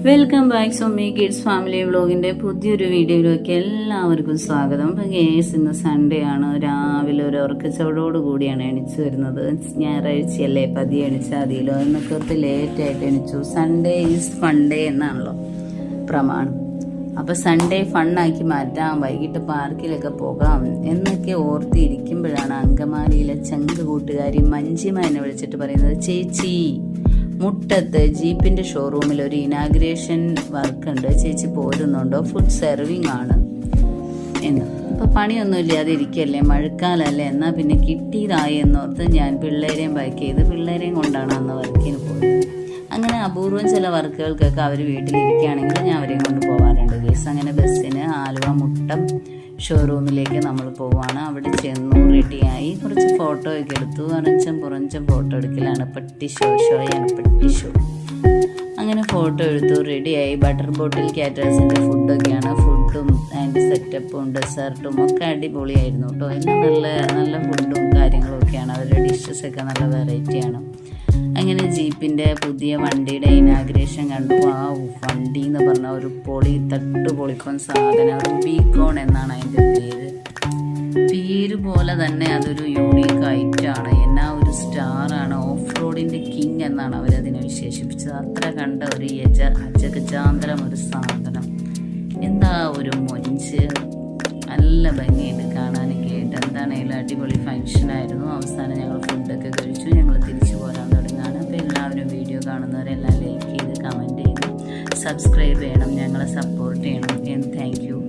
Welcome back Somi kids family വ്ളോഗിൻ്റെ പുതിയൊരു വീഡിയോയിലേക്ക് എല്ലാവർക്കും സ്വാഗതം. അപ്പം ഗേസ് ഇന്ന് സൺഡേ ആണ്. രാവിലെ ഒരു ഉറക്കച്ചോടോട് കൂടിയാണ് എണിച്ചു വരുന്നത്. ഞായറാഴ്ചയല്ലേ, പതിയെ എണിച്ചാൽ മതിയല്ലോ എന്നൊക്കെ ഓർത്ത് ലേറ്റായിട്ട് എണിച്ചു. സൺഡേ ഈസ് ഫൺഡേ എന്നാണല്ലോ പ്രമാണം. അപ്പോൾ സൺഡേ ഫണ്ണാക്കി മാറ്റാം, വൈകിട്ട് പാർക്കിലൊക്കെ പോകാം എന്നൊക്കെ ഓർത്തിരിക്കുമ്പോഴാണ് അങ്കമാലിയിലെ ചങ്ക് കൂട്ടുകാരി മഞ്ജിമ എന്നെ വിളിച്ചിട്ട് പറയുന്നത്, ചേച്ചി മുട്ടത്ത് ജീപ്പിൻ്റെ ഷോറൂമിൽ ഒരു ഇനാഗ്രേഷൻ വർക്കുണ്ട്, ചേച്ചി പോരുന്നുണ്ടോ, ഫുഡ് സെർവിങ് ആണ് എന്ന്. ഇപ്പോൾ പണിയൊന്നും ഇല്ലാതെ ഇരിക്കല്ലേ, മഴക്കാലല്ലേ, എന്നാൽ പിന്നെ കിട്ടിയതായി എന്നോർത്ത് ഞാൻ പിള്ളേരെയും പാക്ക് ചെയ്ത് പിള്ളേരെയും കൊണ്ടാണ് അന്ന് വർക്കിന് പോയത്. അങ്ങനെ അപൂർവം ചില വർക്കുകൾക്കൊക്കെ അവർ വീട്ടിലിരിക്കുകയാണെങ്കിൽ ഞാൻ അവരെയും കൊണ്ട് പോകാറുണ്ട് കേസ്. അങ്ങനെ ബസ്സിന് ആലുവ മുട്ടം ഷോറൂമിലേക്ക് നമ്മൾ പോവുകയാണ്. അവിടെ ചെന്നു റെഡിയായി കുറച്ച് ഫോട്ടോ ഒക്കെ എടുത്തു. പുറഞ്ചം ഫോട്ടോ എടുക്കലാണ്, പെട്ടി ഷോ. അങ്ങനെ ഫോട്ടോ എടുത്തു, റെഡിയായി. ബട്ടർ ബോട്ടിൽ കാറ്റേഴ്സിൻ്റെ ഫുഡൊക്കെയാണ്. ഫുഡും അതിൻ്റെ സെറ്റപ്പും ഡെസേർട്ടും ഒക്കെ അടിപൊളിയായിരുന്നു കേട്ടോ. എല്ലാം നല്ല നല്ല ഫുഡും കാര്യങ്ങളും ഒക്കെയാണ്. അവരുടെ ഡിഷസൊക്കെ നല്ല വെറൈറ്റിയാണ്. അങ്ങനെ ജീപ്പിൻ്റെ പുതിയ വണ്ടിയുടെ ഇനാഗ്രേഷൻ കണ്ടു. ആ വണ്ടി എന്ന് പറഞ്ഞാൽ ഒരു തട്ടുപൊളിപ്പൻ സാധനം, റൂബിക്കോൺ എന്നാണ് അതിൻ്റെ പേര് പോലെ തന്നെ അതൊരു യൂണീക്ക് ഐറ്റാണ്. എന്നാ ഒരു സ്റ്റാറാണ്, ഓഫ് റോഡിൻ്റെ കിങ് എന്നാണ് അവരതിനെ വിശേഷിപ്പിച്ചത്. അത്ര കണ്ട ഒരു അജഗജാന്തരം ഒരു സാധനം. എന്താ ഒരു മൊഞ്ച്, നല്ല ഭംഗിയുണ്ട് കാണാനൊക്കെ ആയിട്ട്. എന്താണെങ്കിലും അടിപൊളി ഫങ്ഷനായിരുന്നു. അവസാനം ഞങ്ങൾ ഫുഡൊക്കെ കഴിച്ചു, ഞങ്ങൾ തിരിച്ചു പോരാൻ തുടങ്ങുകയാണ്. അപ്പോൾ എല്ലാവരും വീഡിയോ കാണുന്നവരെല്ലാം ലൈക്ക് ചെയ്ത് കമൻറ്റ് ചെയ്ത് സബ്സ്ക്രൈബ് ചെയ്യണം, ഞങ്ങളെ സപ്പോർട്ട് ചെയ്യണം. Thank you.